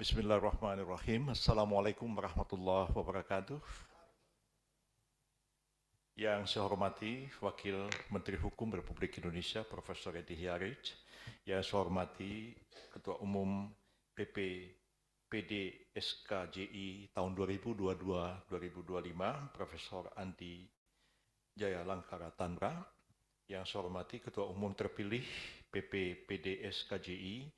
Bismillahirrahmanirrahim. Assalamualaikum warahmatullahi wabarakatuh. Yang saya hormati Wakil Menteri Hukum Republik Indonesia Profesor Edi Hiarij, yang saya hormati Ketua Umum PP PD SKJI tahun 2022-2025 Profesor Andi Jaya Langkara Tandra, yang saya hormati Ketua Umum terpilih PP PD SKJI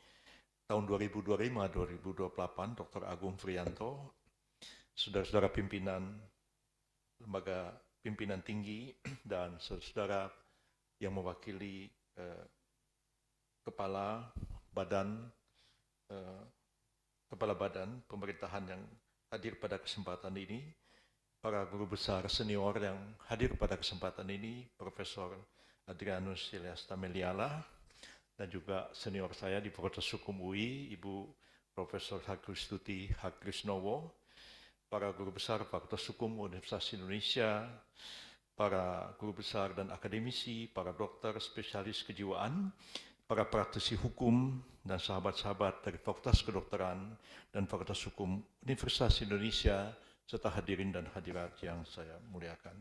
tahun 2025-2028 Dr. Agung Frianto, saudara-saudara pimpinan lembaga pimpinan tinggi dan saudara-saudara yang mewakili kepala badan pemerintahan yang hadir pada kesempatan ini, para guru besar senior yang hadir pada kesempatan ini, Profesor Adrianus Ilyas Tameliala, dan juga senior saya di Fakultas Hukum UI, Ibu Profesor Hakristuti Hakrisnowo, para guru besar Fakultas Hukum Universitas Indonesia, para guru besar dan akademisi, para dokter spesialis kejiwaan, para praktisi hukum, dan sahabat-sahabat dari Fakultas Kedokteran dan Fakultas Hukum Universitas Indonesia, serta hadirin dan hadirat yang saya muliakan.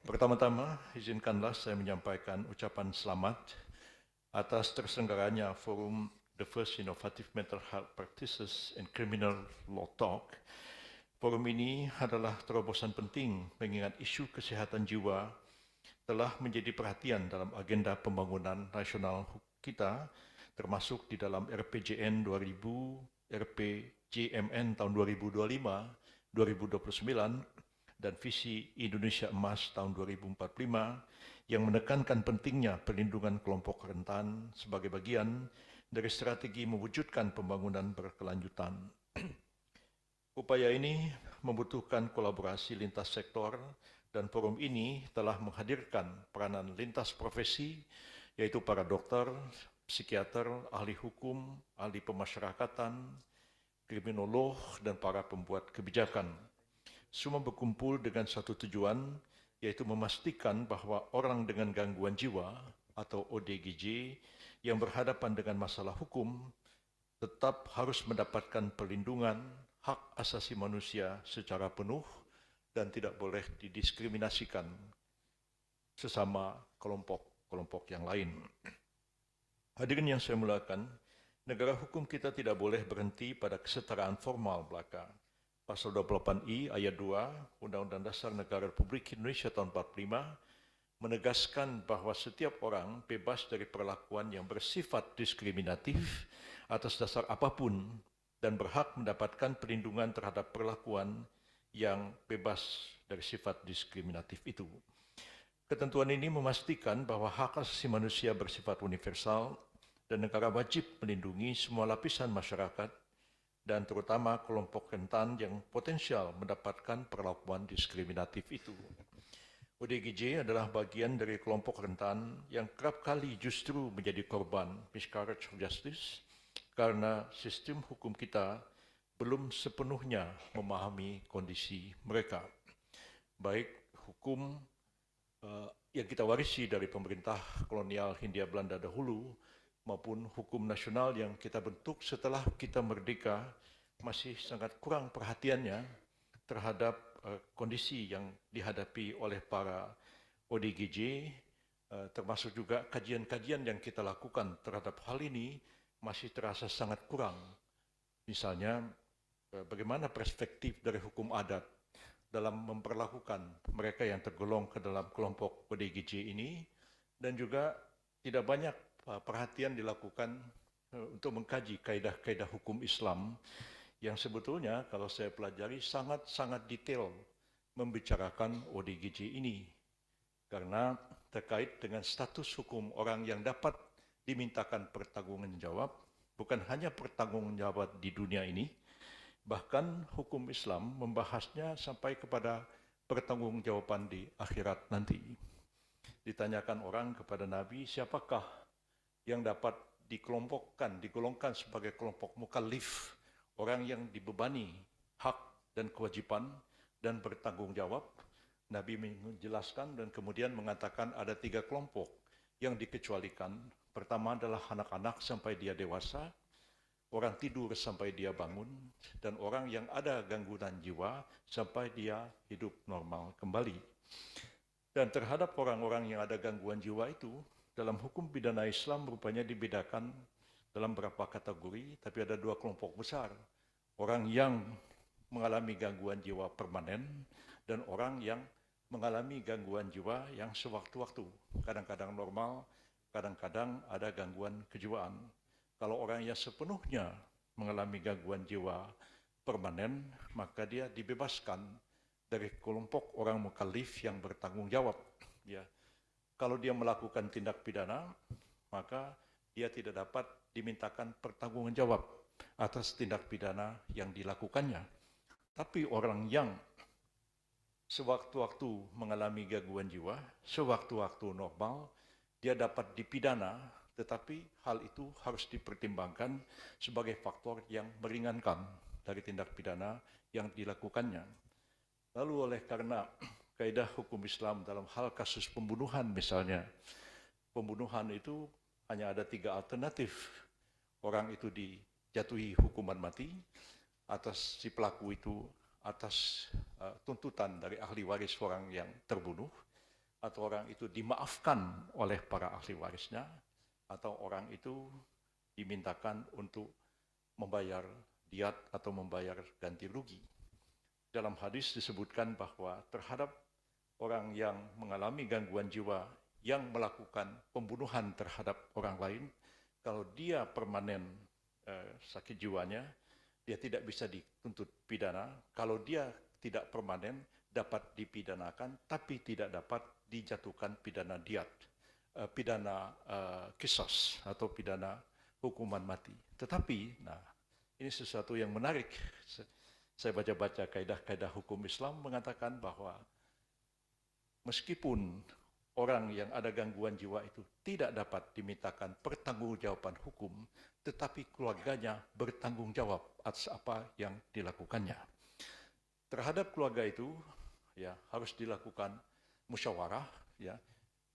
Pertama-tama, izinkanlah saya menyampaikan ucapan selamat atas terselenggaranya forum The First Innovative Mental Health Practices in Criminal Law Talk. Forum ini adalah terobosan penting mengingat isu kesehatan jiwa telah menjadi perhatian dalam agenda pembangunan nasional kita, termasuk di dalam RPJN 2000, RPJMN tahun 2025-2029, dan visi Indonesia Emas tahun 2045 yang menekankan pentingnya perlindungan kelompok rentan sebagai bagian dari strategi mewujudkan pembangunan berkelanjutan. Upaya ini membutuhkan kolaborasi lintas sektor, dan forum ini telah menghadirkan peranan lintas profesi, yaitu para dokter, psikiater, ahli hukum, ahli pemasyarakatan, kriminolog, dan para pembuat kebijakan. Semua berkumpul dengan satu tujuan, yaitu memastikan bahwa orang dengan gangguan jiwa atau ODGJ yang berhadapan dengan masalah hukum tetap harus mendapatkan perlindungan hak asasi manusia secara penuh dan tidak boleh didiskriminasikan sesama kelompok-kelompok yang lain. Hadirin yang saya muliakan, negara hukum kita tidak boleh berhenti pada kesetaraan formal belaka. Pasal 28I ayat 2 Undang-Undang Dasar Negara Republik Indonesia tahun 45 menegaskan bahwa setiap orang bebas dari perlakuan yang bersifat diskriminatif atas dasar apapun dan berhak mendapatkan perlindungan terhadap perlakuan yang bebas dari sifat diskriminatif itu. Ketentuan ini memastikan bahwa hak asasi manusia bersifat universal dan negara wajib melindungi semua lapisan masyarakat dan terutama kelompok rentan yang potensial mendapatkan perlakuan diskriminatif itu. ODGJ adalah bagian dari kelompok rentan yang kerap kali justru menjadi korban miscarriage of justice karena sistem hukum kita belum sepenuhnya memahami kondisi mereka. Baik hukum yang kita warisi dari pemerintah kolonial Hindia Belanda dahulu maupun hukum nasional yang kita bentuk setelah kita merdeka masih sangat kurang perhatiannya terhadap kondisi yang dihadapi oleh para ODGJ, termasuk juga kajian-kajian yang kita lakukan terhadap hal ini masih terasa sangat kurang. Misalnya, bagaimana perspektif dari hukum adat dalam memperlakukan mereka yang tergolong ke dalam kelompok ODGJ ini, dan juga tidak banyak perhatian dilakukan untuk mengkaji kaidah-kaidah hukum Islam yang sebetulnya kalau saya pelajari sangat-sangat detail membicarakan ODGJ ini, karena terkait dengan status hukum orang yang dapat dimintakan pertanggungjawab, bukan hanya pertanggungjawab di dunia ini, bahkan hukum Islam membahasnya sampai kepada pertanggungjawaban di akhirat nanti. Ditanyakan orang kepada Nabi, siapakah yang dapat digolongkan sebagai kelompok mukallif, orang yang dibebani hak dan kewajiban dan bertanggung jawab. Nabi menjelaskan dan kemudian mengatakan ada 3 kelompok yang dikecualikan. Pertama adalah anak-anak sampai dia dewasa, orang tidur sampai dia bangun, dan orang yang ada gangguan jiwa sampai dia hidup normal kembali. Dan terhadap orang-orang yang ada gangguan jiwa itu, dalam hukum pidana Islam rupanya dibedakan dalam beberapa kategori, tapi ada dua kelompok besar. Orang yang mengalami gangguan jiwa permanen dan orang yang mengalami gangguan jiwa yang sewaktu-waktu. Kadang-kadang normal, kadang-kadang ada gangguan kejiwaan. Kalau orang yang sepenuhnya mengalami gangguan jiwa permanen, maka dia dibebaskan dari kelompok orang mukallaf yang bertanggung jawab. Ya, kalau dia melakukan tindak pidana, maka dia tidak dapat dimintakan pertanggungjawaban jawab atas tindak pidana yang dilakukannya. Tapi orang yang sewaktu-waktu mengalami gangguan jiwa, sewaktu-waktu normal, dia dapat dipidana, tetapi hal itu harus dipertimbangkan sebagai faktor yang meringankan dari tindak pidana yang dilakukannya. Lalu oleh karena kaidah hukum Islam dalam hal kasus pembunuhan misalnya, pembunuhan itu hanya ada 3 alternatif. Orang itu dijatuhi hukuman mati, atas si pelaku itu atas tuntutan dari ahli waris orang yang terbunuh, atau orang itu dimaafkan oleh para ahli warisnya, atau orang itu dimintakan untuk membayar diat atau membayar ganti rugi. Dalam hadis disebutkan bahwa terhadap orang yang mengalami gangguan jiwa yang melakukan pembunuhan terhadap orang lain, kalau dia permanen sakit jiwanya, dia tidak bisa dituntut pidana. Kalau dia tidak permanen, dapat dipidanakan, tapi tidak dapat dijatuhkan pidana diat, pidana qisas atau pidana hukuman mati. Tetapi, nah, ini sesuatu yang menarik. Saya baca-baca kaidah-kaidah hukum Islam mengatakan bahwa meskipun orang yang ada gangguan jiwa itu tidak dapat dimintakan pertanggungjawaban hukum, tetapi keluarganya bertanggung jawab atas apa yang dilakukannya. Terhadap keluarga itu, ya harus dilakukan musyawarah, ya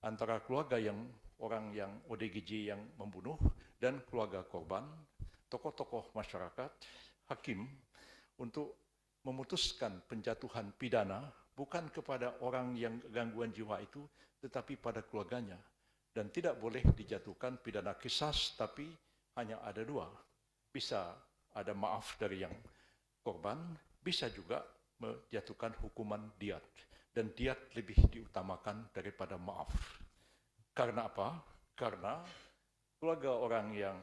antara keluarga yang orang yang ODGJ yang membunuh dan keluarga korban, tokoh-tokoh masyarakat, hakim, untuk memutuskan penjatuhan pidana bukan kepada orang yang gangguan jiwa itu, tetapi pada keluarganya. Dan tidak boleh dijatuhkan pidana qisas, tapi hanya ada 2. Bisa ada maaf dari yang korban, bisa juga menjatuhkan hukuman diat. Dan diat lebih diutamakan daripada maaf. Karena apa? Karena keluarga orang yang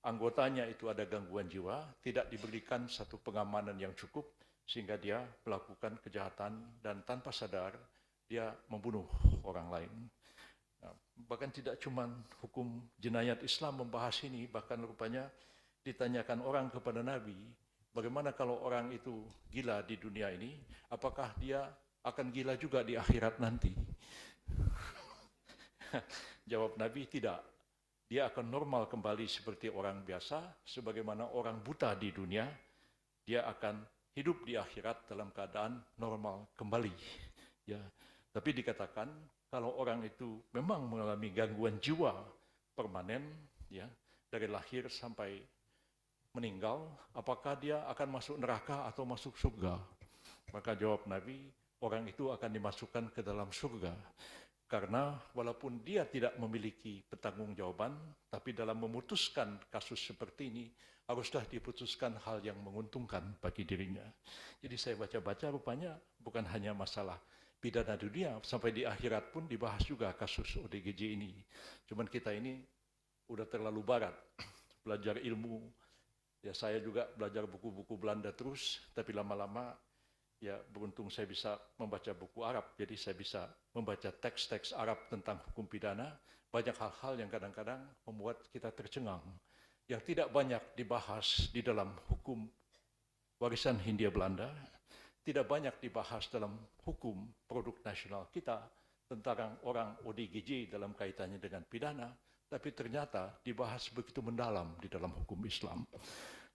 anggotanya itu ada gangguan jiwa, tidak diberikan satu pengamanan yang cukup, sehingga dia melakukan kejahatan dan tanpa sadar dia membunuh orang lain. Nah, bahkan tidak cuma hukum jenayat Islam membahas ini, bahkan rupanya ditanyakan orang kepada Nabi, bagaimana kalau orang itu gila di dunia ini, apakah dia akan gila juga di akhirat nanti? Jawab Nabi, tidak. Dia akan normal kembali seperti orang biasa, sebagaimana orang buta di dunia, dia akan hidup di akhirat dalam keadaan normal kembali. Ya, tapi dikatakan kalau orang itu memang mengalami gangguan jiwa permanen, ya dari lahir sampai meninggal, apakah dia akan masuk neraka atau masuk surga? Maka jawab Nabi, orang itu akan dimasukkan ke dalam surga. Karena walaupun dia tidak memiliki pertanggungjawaban, tapi dalam memutuskan kasus seperti ini, haruslah diputuskan hal yang menguntungkan bagi dirinya. Jadi saya baca-baca rupanya bukan hanya masalah pidana dunia, sampai di akhirat pun dibahas juga kasus ODGJ ini. Cuman kita ini udah terlalu barat, belajar ilmu. Ya saya juga belajar buku-buku Belanda terus, tapi lama-lama ya beruntung saya bisa membaca buku Arab, jadi saya bisa membaca teks-teks Arab tentang hukum pidana. Banyak hal-hal yang kadang-kadang membuat kita tercengang, yang tidak banyak dibahas di dalam hukum warisan Hindia Belanda, tidak banyak dibahas dalam hukum produk nasional kita tentang orang ODGJ dalam kaitannya dengan pidana, tapi ternyata dibahas begitu mendalam di dalam hukum Islam.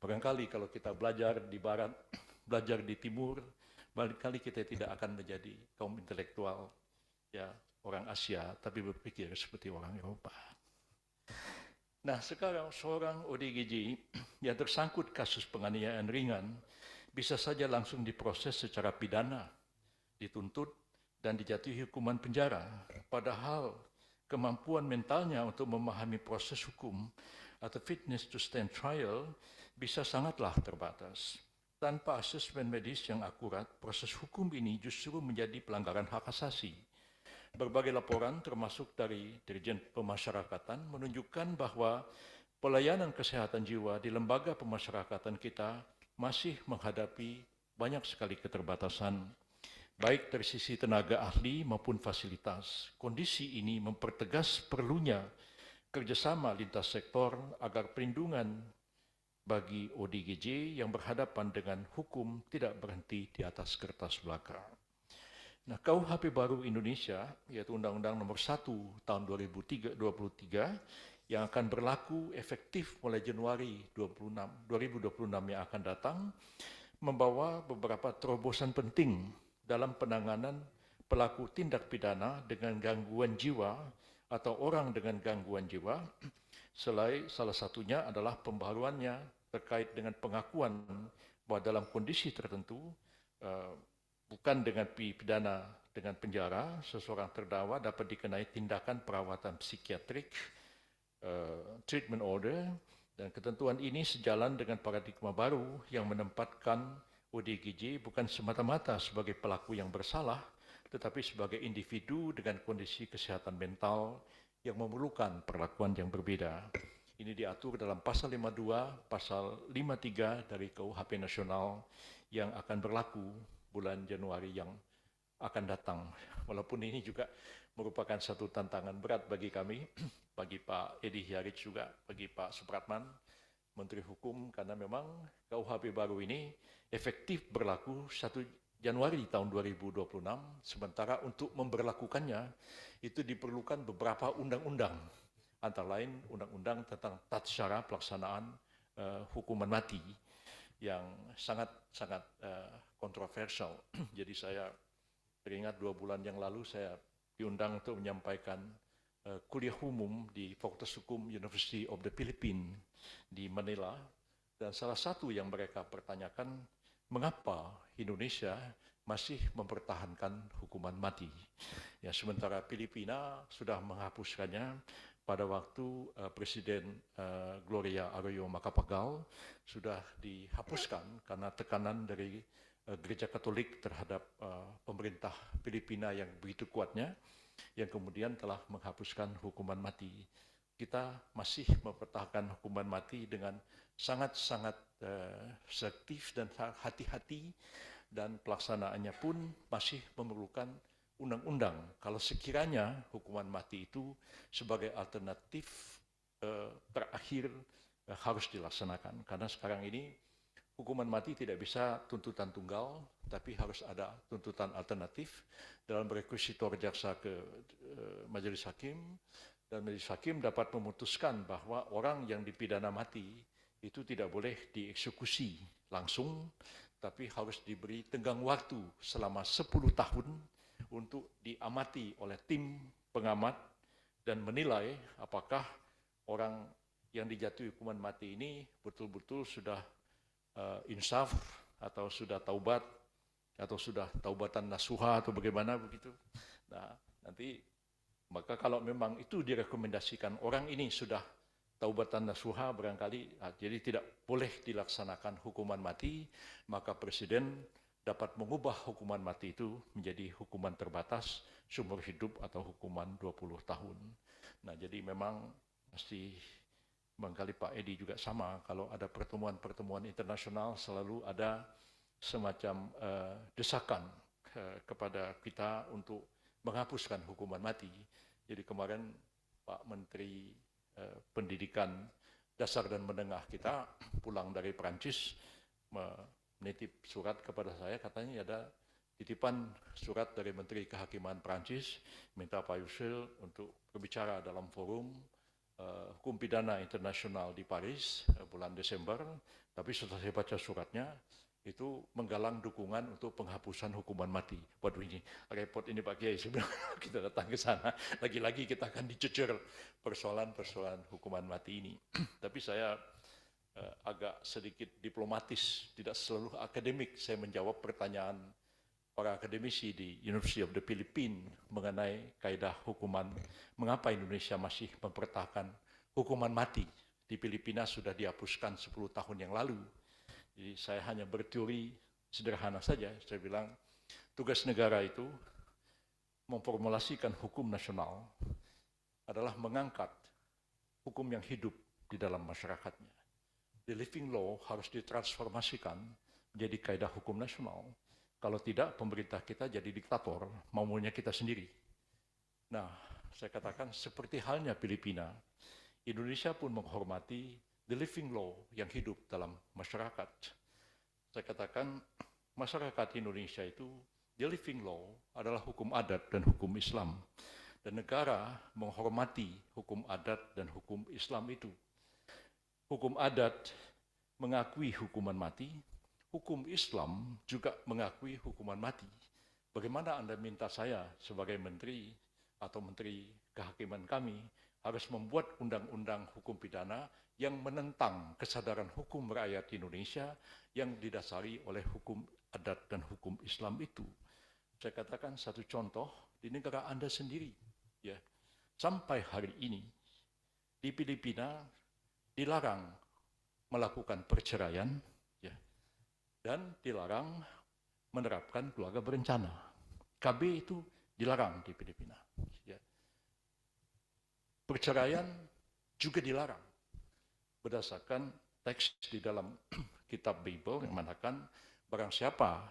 Barangkali kalau kita belajar di Barat, belajar di Timur, barangkali kita tidak akan menjadi kaum intelektual, ya orang Asia, tapi berpikir seperti orang Eropa. Nah, sekarang seorang ODGJ yang tersangkut kasus penganiayaan ringan bisa saja langsung diproses secara pidana, dituntut, dan dijatuhi hukuman penjara. Padahal kemampuan mentalnya untuk memahami proses hukum atau fitness to stand trial bisa sangatlah terbatas. Tanpa asesmen medis yang akurat, proses hukum ini justru menjadi pelanggaran hak asasi. Berbagai laporan termasuk dari Dirjen Pemasyarakatan menunjukkan bahwa pelayanan kesehatan jiwa di lembaga pemasyarakatan kita masih menghadapi banyak sekali keterbatasan, baik dari sisi tenaga ahli maupun fasilitas. Kondisi ini mempertegas perlunya kerjasama lintas sektor agar perlindungan bagi ODGJ yang berhadapan dengan hukum tidak berhenti di atas kertas belaka. Nah, KUHP baru Indonesia, yaitu Undang-Undang Nomor 1 Tahun 2023 yang akan berlaku efektif mulai Januari 2026 yang akan datang, membawa beberapa terobosan penting dalam penanganan pelaku tindak pidana dengan gangguan jiwa atau orang dengan gangguan jiwa. Selain salah satunya adalah pembaharuannya terkait dengan pengakuan bahwa dalam kondisi tertentu bukan dengan pidana dengan penjara, seseorang terdakwa dapat dikenai tindakan perawatan psikiatrik, treatment order, dan ketentuan ini sejalan dengan paradigma baru yang menempatkan ODGJ bukan semata-mata sebagai pelaku yang bersalah, tetapi sebagai individu dengan kondisi kesehatan mental yang memerlukan perlakuan yang berbeda. Ini diatur dalam pasal 52, pasal 53 dari KUHP nasional yang akan berlaku bulan Januari yang akan datang. Walaupun ini juga merupakan satu tantangan berat bagi kami, bagi Pak Edi Hiaric juga, bagi Pak Supratman, Menteri Hukum, karena memang KUHP baru ini efektif berlaku 1 Januari tahun 2026, sementara untuk memberlakukannya itu diperlukan beberapa undang-undang, antara lain undang-undang tentang tata cara pelaksanaan hukuman mati yang sangat kontroversial. Jadi saya teringat 2 bulan yang lalu saya diundang untuk menyampaikan kuliah umum di Fakultas Hukum University of the Philippines di Manila, dan salah satu yang mereka pertanyakan, mengapa Indonesia masih mempertahankan hukuman mati. Ya, sementara Filipina sudah menghapuskannya pada waktu Presiden Gloria Arroyo Macapagal sudah dihapuskan karena tekanan dari Gereja Katolik terhadap pemerintah Filipina yang begitu kuatnya, yang kemudian telah menghapuskan hukuman mati. Kita masih mempertahankan hukuman mati dengan sangat-sangat selektif dan hati-hati, dan pelaksanaannya pun masih memerlukan undang-undang. Kalau sekiranya hukuman mati itu sebagai alternatif terakhir harus dilaksanakan. Karena sekarang ini hukuman mati tidak bisa tuntutan tunggal, tapi harus ada tuntutan alternatif dalam rekuisitor jaksa ke majelis hakim, dan majelis hakim dapat memutuskan bahwa orang yang dipidana mati itu tidak boleh dieksekusi langsung, tapi harus diberi tenggang waktu selama 10 tahun untuk diamati oleh tim pengamat dan menilai apakah orang yang dijatuhi hukuman mati ini betul-betul sudah insaf atau sudah taubat atau sudah taubatan nasuha atau bagaimana begitu. Nah, nanti maka kalau memang itu direkomendasikan orang ini sudah taubatan nasuha barangkali, jadi tidak boleh dilaksanakan hukuman mati, maka Presiden dapat mengubah hukuman mati itu menjadi hukuman terbatas seumur hidup atau hukuman 20 tahun. Nah, jadi memang mesti barangkali Pak Edi juga sama, kalau ada pertemuan-pertemuan internasional selalu ada semacam desakan kepada kita untuk menghapuskan hukuman mati. Jadi kemarin Pak Menteri Pendidikan Dasar dan Menengah kita pulang dari Perancis menitip surat kepada saya, katanya ada titipan surat dari Menteri Kehakiman Perancis minta Pak Yusril untuk berbicara dalam forum hukum pidana internasional di Paris bulan Desember. Tapi setelah saya baca suratnya, itu menggalang dukungan untuk penghapusan hukuman mati. Waduh, ini repot ini Pak Kiai, sebenarnya kita datang ke sana, lagi-lagi kita akan dicecer persoalan-persoalan hukuman mati ini. Tapi saya agak sedikit diplomatis, tidak selalu akademik. Saya menjawab pertanyaan para akademisi di University of the Philippines mengenai kaidah hukuman, mengapa Indonesia masih mempertahankan hukuman mati. Di Filipina sudah dihapuskan 10 tahun yang lalu. Jadi saya hanya berteori sederhana saja, saya bilang tugas negara itu memformulasikan hukum nasional adalah mengangkat hukum yang hidup di dalam masyarakatnya. The living law harus ditransformasikan menjadi kaidah hukum nasional. Kalau tidak, pemerintah kita jadi diktator, maunya kita sendiri. Nah, saya katakan seperti halnya Filipina, Indonesia pun menghormati the living law yang hidup dalam masyarakat. Saya katakan masyarakat Indonesia itu, the living law adalah hukum adat dan hukum Islam. Dan negara menghormati hukum adat dan hukum Islam itu. Hukum adat mengakui hukuman mati, hukum Islam juga mengakui hukuman mati. Bagaimana Anda minta saya sebagai menteri atau menteri kehakiman kami harus membuat undang-undang hukum pidana yang menentang kesadaran hukum rakyat Indonesia yang didasari oleh hukum adat dan hukum Islam itu. Saya katakan satu contoh di negara Anda sendiri, ya. Sampai hari ini di Filipina dilarang melakukan perceraian, ya, dan dilarang menerapkan keluarga berencana. KB itu dilarang di Filipina. Ya. Perceraian juga dilarang berdasarkan teks di dalam kitab Bible yang mengatakan barang siapa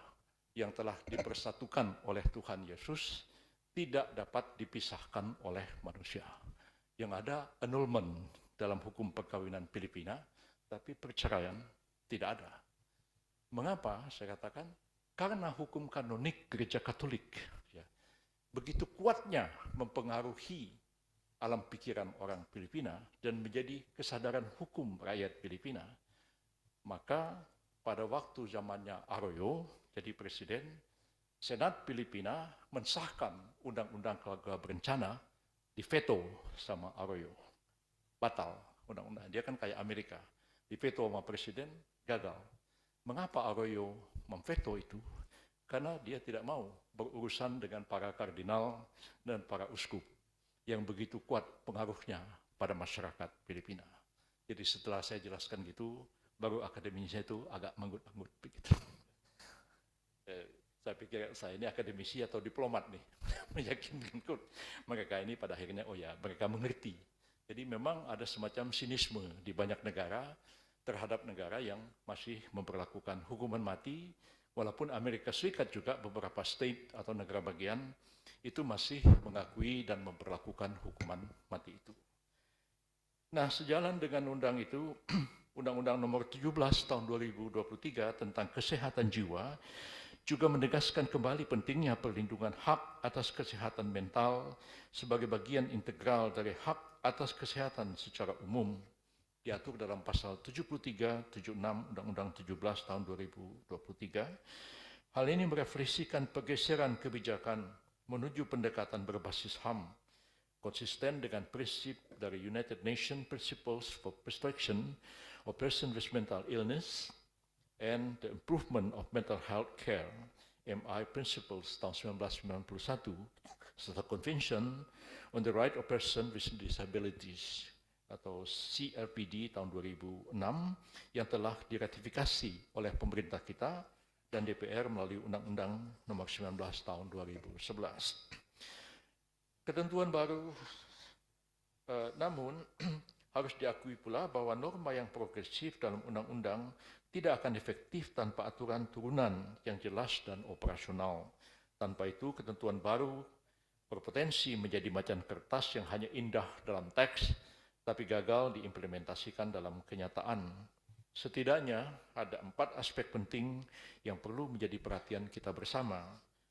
yang telah dipersatukan oleh Tuhan Yesus tidak dapat dipisahkan oleh manusia. Yang ada annulment dalam hukum perkawinan Filipina, tapi perceraian tidak ada. Mengapa saya katakan? Karena hukum kanonik Gereja Katolik ya, begitu kuatnya mempengaruhi alam pikiran orang Filipina dan menjadi kesadaran hukum rakyat Filipina, maka pada waktu zamannya Arroyo jadi presiden, Senat Filipina mensahkan undang-undang keluarga berencana, diveto sama Arroyo. Batal undang-undang. Dia kan kayak Amerika. Diveto sama presiden, gagal. Mengapa Arroyo memveto itu? Karena dia tidak mau berurusan dengan para kardinal dan para uskup yang begitu kuat pengaruhnya pada masyarakat Filipina. Jadi setelah saya jelaskan gitu, baru akademisinya itu agak manggut-manggut begitu. Saya pikir saya ini akademisi atau diplomat nih, meyakinkan mereka ini pada akhirnya, oh ya, mereka mengerti. Jadi memang ada semacam sinisme di banyak negara terhadap negara yang masih memperlakukan hukuman mati, walaupun Amerika Serikat juga beberapa state atau negara bagian itu masih mengakui dan memperlakukan hukuman mati itu. Nah, sejalan dengan undang itu, Undang-Undang Nomor 17 Tahun 2023 tentang kesehatan jiwa juga menegaskan kembali pentingnya perlindungan hak atas kesehatan mental sebagai bagian integral dari hak atas kesehatan secara umum, diatur dalam pasal 73, 76 Undang-Undang 17 tahun 2023. Hal ini merefleksikan pergeseran kebijakan menuju pendekatan berbasis HAM, konsisten dengan prinsip dari United Nations Principles for Protection of Persons with Mental Illness and the Improvement of Mental Health Care, MI Principles tahun 1991, serta Convention on the Right of Persons with Disabilities atau CRPD tahun 2006 yang telah diratifikasi oleh pemerintah kita dan DPR melalui Undang-Undang Nomor 19 tahun 2011. Ketentuan baru namun harus diakui pula bahwa norma yang progresif dalam undang-undang tidak akan efektif tanpa aturan turunan yang jelas dan operasional. Tanpa itu, ketentuan baru berpotensi menjadi macan kertas yang hanya indah dalam teks, tapi gagal diimplementasikan dalam kenyataan. Setidaknya ada 4 aspek penting yang perlu menjadi perhatian kita bersama.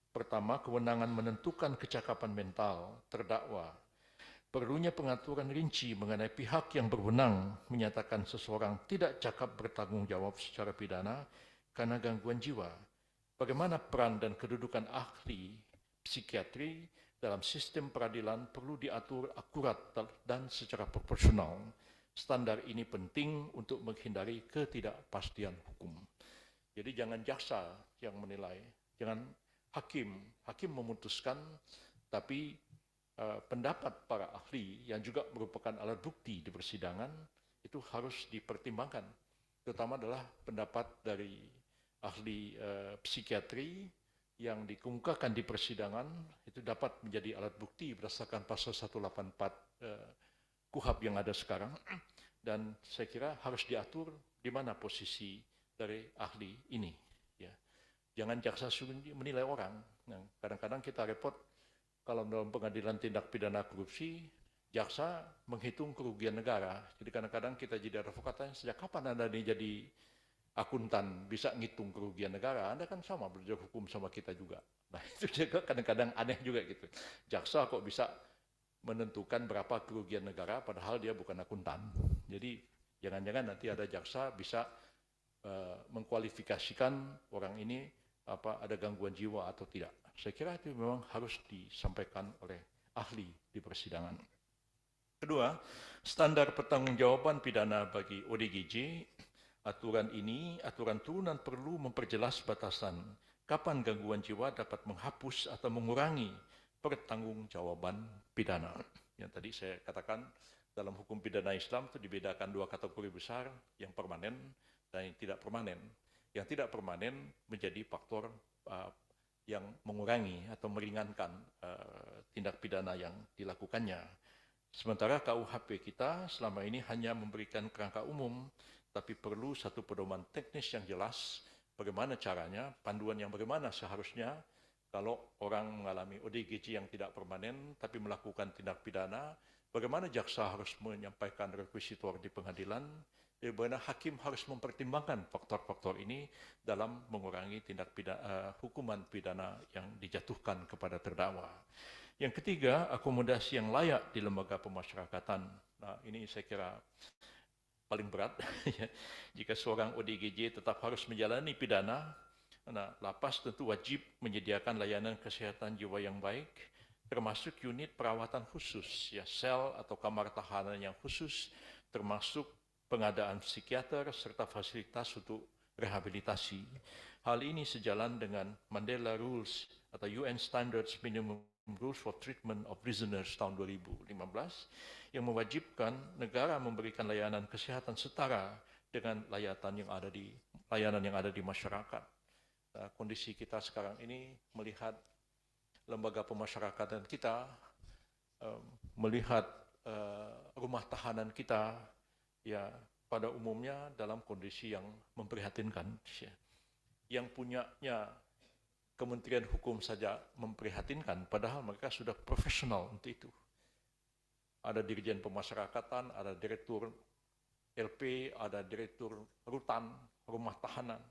Pertama, kewenangan menentukan kecakapan mental terdakwa. Perlunya pengaturan rinci mengenai pihak yang berwenang menyatakan seseorang tidak cakap bertanggung jawab secara pidana karena gangguan jiwa. Bagaimana peran dan kedudukan ahli psikiatri dalam sistem peradilan perlu diatur akurat dan secara proporsional. Standar ini penting untuk menghindari ketidakpastian hukum. Jadi jangan jaksa yang menilai, jangan hakim. Hakim memutuskan, tapi pendapat para ahli yang juga merupakan alat bukti di persidangan itu harus dipertimbangkan. Terutama adalah pendapat dari ahli psikiatri yang dikemukakan di persidangan itu dapat menjadi alat bukti berdasarkan pasal 184 KUHP yang ada sekarang, dan saya kira harus diatur di mana posisi dari ahli ini. Ya. Jangan jaksa menilai orang. Nah, kadang-kadang kita repot kalau dalam pengadilan tindak pidana korupsi, jaksa menghitung kerugian negara. Jadi kadang-kadang kita jadi advokat, sejak kapan Anda ini jadi akuntan bisa ngitung kerugian negara? Anda kan sama belajar hukum sama kita juga. Nah itu juga kadang-kadang aneh juga gitu. Jaksa kok bisa menentukan berapa kerugian negara padahal dia bukan akuntan. Jadi jangan-jangan nanti ada jaksa bisa mengkualifikasikan orang ini ada gangguan jiwa atau tidak. Saya kira itu memang harus disampaikan oleh ahli di persidangan. Kedua, standar pertanggungjawaban pidana bagi ODGJ. Aturan turunan perlu memperjelas batasan kapan gangguan jiwa dapat menghapus atau mengurangi pertanggungjawaban pidana. Yang tadi saya katakan dalam hukum pidana Islam itu dibedakan dua kategori besar, yang permanen dan yang tidak permanen. Yang tidak permanen menjadi faktor yang mengurangi atau meringankan tindak pidana yang dilakukannya. Sementara KUHP kita selama ini hanya memberikan kerangka umum, tapi perlu satu pedoman teknis yang jelas bagaimana caranya, panduan yang bagaimana seharusnya kalau orang mengalami ODGJ yang tidak permanen tapi melakukan tindak pidana, bagaimana jaksa harus menyampaikan rekuisitor di pengadilan, bagaimana hakim harus mempertimbangkan faktor-faktor ini dalam mengurangi tindak pidana, hukuman pidana yang dijatuhkan kepada terdakwa. Yang ketiga, akomodasi yang layak di lembaga pemasyarakatan. Nah, ini saya kira paling berat. Jika seorang ODGJ tetap harus menjalani pidana, nah, lapas tentu wajib menyediakan layanan kesehatan jiwa yang baik, termasuk unit perawatan khusus, ya, sel atau kamar tahanan yang khusus, termasuk pengadaan psikiater serta fasilitas untuk rehabilitasi. Hal ini sejalan dengan Mandela Rules atau UN Standards Minimum Rules for Treatment of Prisoners tahun 2015 yang mewajibkan negara memberikan layanan kesehatan setara dengan layanan yang ada di masyarakat. Kondisi kita sekarang ini melihat lembaga pemasyarakatan kita, melihat rumah tahanan kita, ya pada umumnya dalam kondisi yang memprihatinkan. Yang punyanya Kementerian Hukum saja memprihatinkan, padahal mereka sudah profesional untuk itu. Ada Dirjen Pemasyarakatan, ada Direktur LP, ada Direktur Rutan, Rumah Tahanan.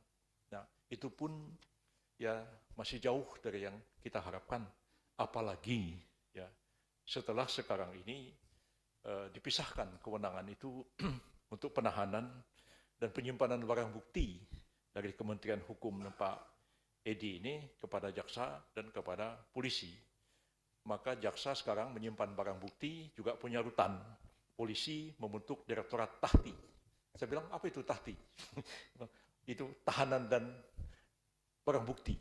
Nah, itu pun ya masih jauh dari yang kita harapkan. Apalagi ya setelah sekarang ini dipisahkan kewenangan itu untuk penahanan dan penyimpanan barang bukti dari Kementerian Hukum Pak Edi ini kepada jaksa dan kepada polisi. Maka jaksa sekarang menyimpan barang bukti, juga punya rutan. Polisi membentuk Direktorat Tahti. Saya bilang, apa itu Tahti? Itu tahanan dan barang bukti.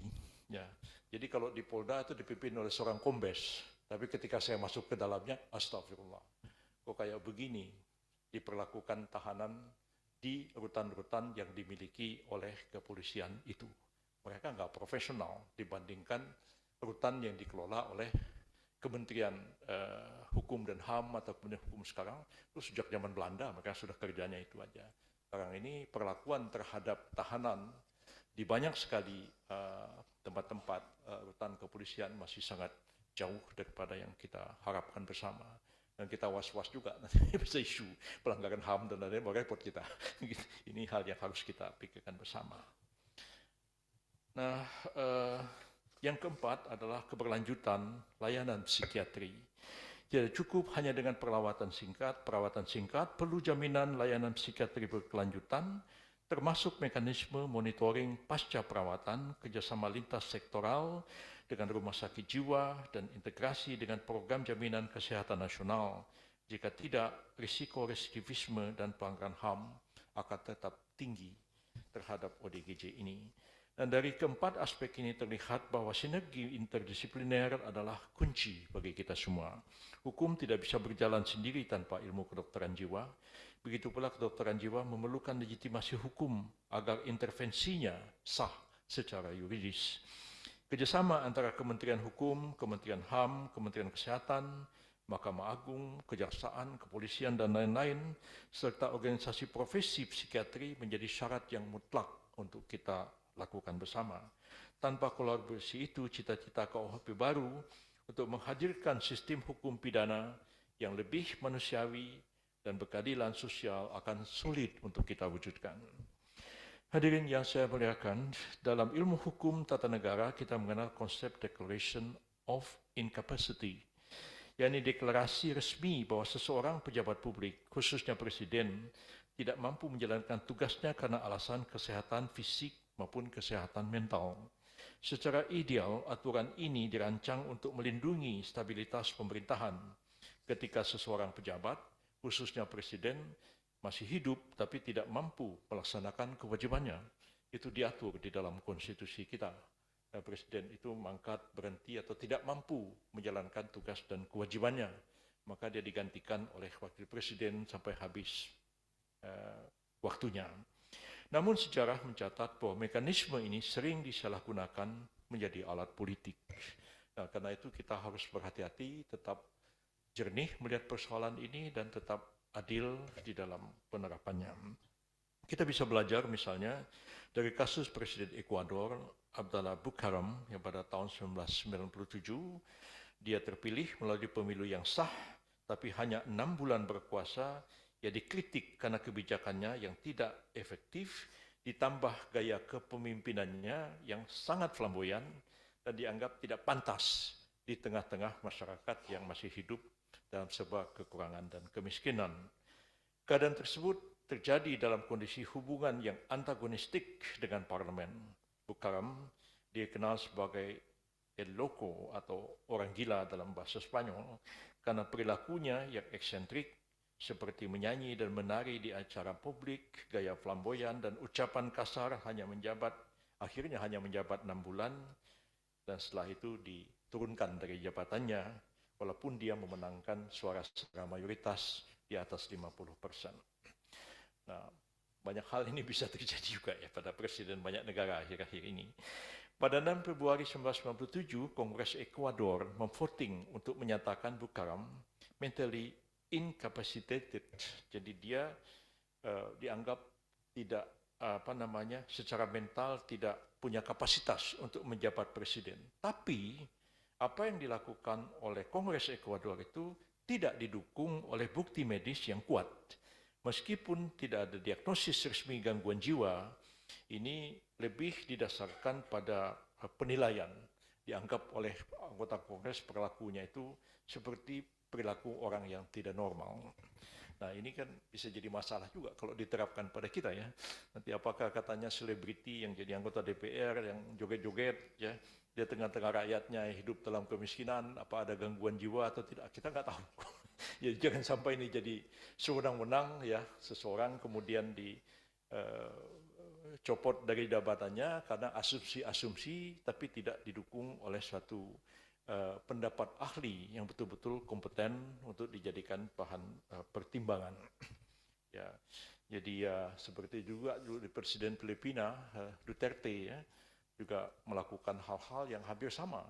Ya. Jadi kalau di Polda itu dipimpin oleh seorang kombes. Tapi ketika saya masuk ke dalamnya, astagfirullah. Kok kayak begini diperlakukan tahanan di rutan-rutan yang dimiliki oleh kepolisian itu. Mereka nggak profesional dibandingkan rutan yang dikelola oleh Kementerian Hukum dan HAM atau Kementerian Hukum sekarang, itu sejak zaman Belanda mereka sudah kerjanya itu aja. Sekarang ini perlakuan terhadap tahanan di banyak sekali tempat-tempat rutan kepolisian masih sangat jauh daripada yang kita harapkan bersama. Dan kita was-was juga nanti bisa isu pelanggaran HAM dan lain-lain, repot kita. Ini hal yang harus kita pikirkan bersama. Nah, yang keempat adalah keberlanjutan layanan psikiatri. Tidak cukup hanya dengan perawatan singkat, perlu jaminan layanan psikiatri berkelanjutan, termasuk mekanisme monitoring pasca perawatan, kerjasama lintas sektoral dengan rumah sakit jiwa, dan integrasi dengan program jaminan kesehatan nasional. Jika tidak, risiko residivisme dan pelanggaran HAM akan tetap tinggi terhadap ODGJ ini. Dan dari keempat aspek ini terlihat bahwa sinergi interdisipliner adalah kunci bagi kita semua. Hukum tidak bisa berjalan sendiri tanpa ilmu kedokteran jiwa. Begitu pula kedokteran jiwa memerlukan legitimasi hukum agar intervensinya sah secara yuridis. Kerjasama antara Kementerian Hukum, Kementerian HAM, Kementerian Kesehatan, Mahkamah Agung, Kejaksaan, Kepolisian, dan lain-lain, serta organisasi profesi psikiatri menjadi syarat yang mutlak untuk kita lakukan bersama. Tanpa kolaborasi itu, cita-cita KUHP baru untuk menghadirkan sistem hukum pidana yang lebih manusiawi dan berkeadilan sosial akan sulit untuk kita wujudkan. Hadirin yang saya muliakan, dalam ilmu hukum tata negara kita mengenal konsep Declaration of Incapacity, yakni deklarasi resmi bahwa seseorang pejabat publik, khususnya presiden, tidak mampu menjalankan tugasnya karena alasan kesehatan fisik maupun kesehatan mental. Secara ideal, aturan ini dirancang untuk melindungi stabilitas pemerintahan ketika seseorang pejabat, khususnya presiden, masih hidup tapi tidak mampu melaksanakan kewajibannya. Itu diatur di dalam konstitusi kita. Presiden itu mangkat, berhenti atau tidak mampu menjalankan tugas dan kewajibannya, maka dia digantikan oleh wakil presiden sampai habis waktunya. Namun sejarah mencatat bahwa mekanisme ini sering disalahgunakan menjadi alat politik. Nah, karena itu kita harus berhati-hati, tetap jernih melihat persoalan ini dan tetap adil di dalam penerapannya. Kita bisa belajar misalnya dari kasus Presiden Ekuador Abdallah Bucaram yang pada tahun 1997 dia terpilih melalui pemilu yang sah, tapi hanya 6 bulan berkuasa. Ia dikritik karena kebijakannya yang tidak efektif, ditambah gaya kepemimpinannya yang sangat flamboyan dan dianggap tidak pantas di tengah-tengah masyarakat yang masih hidup dalam sebuah kekurangan dan kemiskinan. Keadaan tersebut terjadi dalam kondisi hubungan yang antagonistik dengan parlemen. Bucaram dikenal sebagai el loco atau orang gila dalam bahasa Spanyol karena perilakunya yang eksentrik, seperti menyanyi dan menari di acara publik, gaya flamboyan dan ucapan kasar akhirnya hanya menjabat 6 bulan dan setelah itu diturunkan dari jabatannya walaupun dia memenangkan suara secara mayoritas di atas 50%. Nah, banyak hal ini bisa terjadi juga ya pada presiden banyak negara akhir-akhir ini. Pada 6 Februari 1997, Kongres Ekuador memvoting untuk menyatakan Bucaram mentally incapacitated. Jadi dia dianggap tidak secara mental tidak punya kapasitas untuk menjabat presiden. Tapi apa yang dilakukan oleh Kongres Ekuador itu tidak didukung oleh bukti medis yang kuat. Meskipun tidak ada diagnosis resmi gangguan jiwa, ini lebih didasarkan pada penilaian. Dianggap oleh anggota Kongres perilakunya itu seperti perilaku orang yang tidak normal. Nah, ini kan bisa jadi masalah juga kalau diterapkan pada kita ya. Nanti apakah katanya selebriti yang jadi anggota DPR yang joget-joget ya, dia tengah-tengah rakyatnya yang hidup dalam kemiskinan, apa ada gangguan jiwa atau tidak, kita nggak tahu. Ya jangan sampai ini jadi sewenang-wenang ya, seseorang kemudian dicopot dari jabatannya karena asumsi-asumsi tapi tidak didukung oleh suatu pendapat ahli yang betul-betul kompeten untuk dijadikan bahan pertimbangan. Ya, jadi ya seperti juga di Presiden Filipina Duterte ya, juga melakukan hal-hal yang hampir sama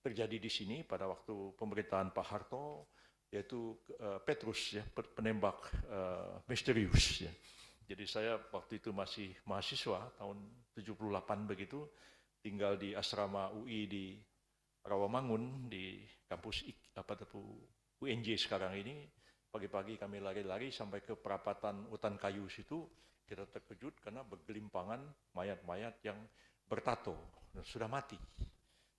terjadi di sini pada waktu pemerintahan Pak Harto, yaitu Petrus ya, penembak misterius ya. Jadi saya waktu itu masih mahasiswa tahun 78 begitu, tinggal di asrama UI di Rawamangun di kampus UNJ sekarang ini. Pagi-pagi kami lari-lari sampai ke perapatan hutan kayu situ, kita terkejut karena bergelimpangan mayat-mayat yang bertato dan sudah mati.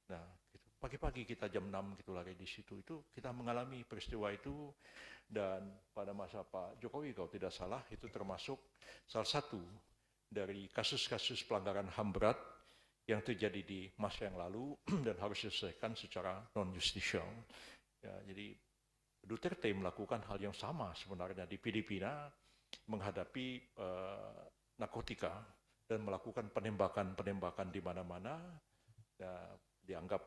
Nah, gitu. pagi-pagi kita jam 6 gitu lari di situ. Itu kita mengalami peristiwa itu, dan pada masa Pak Jokowi kalau tidak salah itu termasuk salah satu dari kasus-kasus pelanggaran HAM berat yang terjadi di masa yang lalu dan harus diselesaikan secara non-justisial. Ya, jadi Duterte melakukan hal yang sama sebenarnya di Filipina menghadapi narkotika dan melakukan penembakan-penembakan di mana-mana, ya, dianggap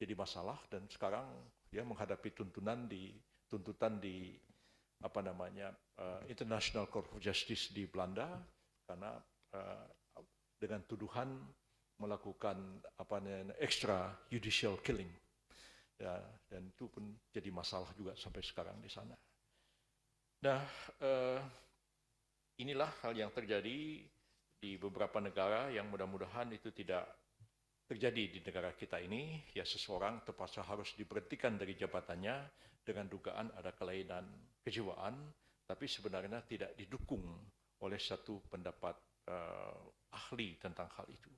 jadi masalah, dan sekarang dia menghadapi tuntutan di International Court of Justice di Belanda karena dengan tuduhan melakukan extrajudicial killing, ya, dan itu pun jadi masalah juga sampai sekarang di sana. Nah, inilah hal yang terjadi di beberapa negara yang mudah-mudahan itu tidak terjadi di negara kita ini. Ya, seseorang terpaksa harus diberhentikan dari jabatannya dengan dugaan ada kelainan kejiwaan, tapi sebenarnya tidak didukung oleh satu pendapat ahli tentang hal itu.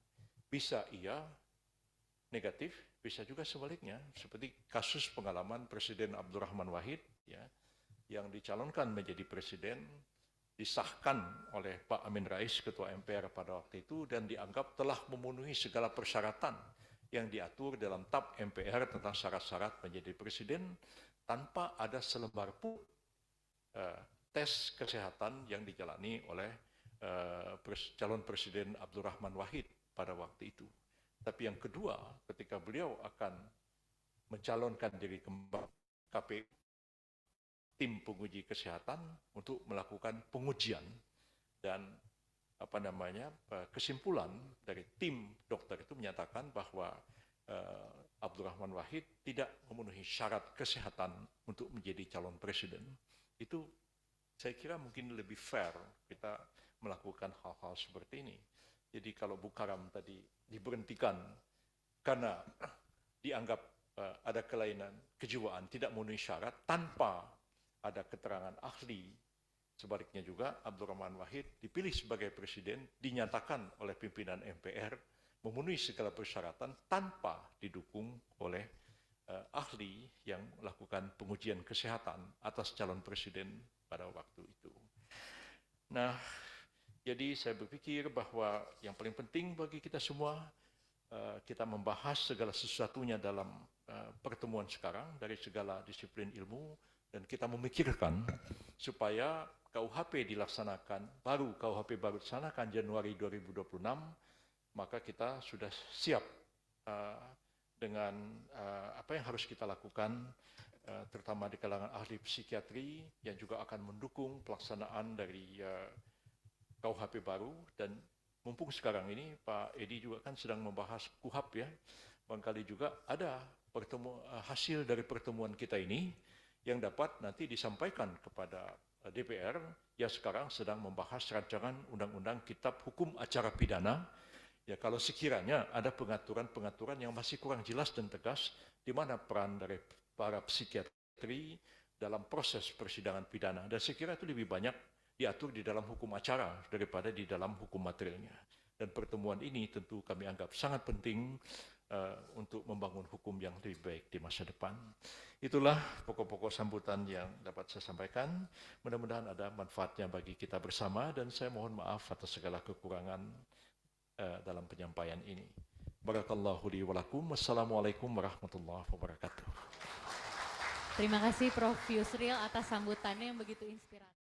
Bisa iya negatif, bisa juga sebaliknya, seperti kasus pengalaman Presiden Abdurrahman Wahid, ya, yang dicalonkan menjadi presiden, disahkan oleh Pak Amin Rais, Ketua MPR pada waktu itu, dan dianggap telah memenuhi segala persyaratan yang diatur dalam TAP MPR tentang syarat-syarat menjadi presiden, tanpa ada selembar pun tes kesehatan yang dijalani oleh calon presiden Abdurrahman Wahid pada waktu itu. Tapi yang kedua, ketika beliau akan mencalonkan diri kembali KPU, tim penguji kesehatan untuk melakukan pengujian, dan kesimpulan dari tim dokter itu menyatakan bahwa Abdurrahman Wahid tidak memenuhi syarat kesehatan untuk menjadi calon presiden. Itu saya kira mungkin lebih fair kita melakukan hal-hal seperti ini. Jadi kalau Bukaram tadi diberhentikan karena dianggap ada kelainan kejiwaan, tidak memenuhi syarat, tanpa ada keterangan ahli. Sebaliknya juga Abdurrahman Wahid dipilih sebagai presiden, dinyatakan oleh pimpinan MPR memenuhi segala persyaratan tanpa didukung oleh ahli yang melakukan pengujian kesehatan atas calon presiden pada waktu itu. Nah, jadi saya berpikir bahwa yang paling penting bagi kita semua, kita membahas segala sesuatunya dalam pertemuan sekarang dari segala disiplin ilmu, dan kita memikirkan supaya KUHP dilaksanakan, KUHP baru dilaksanakan Januari 2026, maka kita sudah siap dengan apa yang harus kita lakukan, terutama di kalangan ahli psikiatri yang juga akan mendukung pelaksanaan dari KUHP baru. Dan mumpung sekarang ini Pak Edi juga kan sedang membahas KUHP, ya, barangkali juga ada hasil dari pertemuan kita ini yang dapat nanti disampaikan kepada DPR yang sekarang sedang membahas rancangan undang-undang Kitab Hukum Acara Pidana. Ya, kalau sekiranya ada pengaturan-pengaturan yang masih kurang jelas dan tegas, di mana peran dari para psikiatri dalam proses persidangan pidana. Dan saya kira itu lebih banyak diatur di dalam hukum acara daripada di dalam hukum materialnya. Dan pertemuan ini tentu kami anggap sangat penting untuk membangun hukum yang lebih baik di masa depan. Itulah pokok-pokok sambutan yang dapat saya sampaikan. Mudah-mudahan ada manfaatnya bagi kita bersama, dan saya mohon maaf atas segala kekurangan dalam penyampaian ini. Barakallahu li wa lakum. Wassalamualaikum warahmatullahi wabarakatuh. Terima kasih Prof. Yusril atas sambutannya yang begitu inspiratif.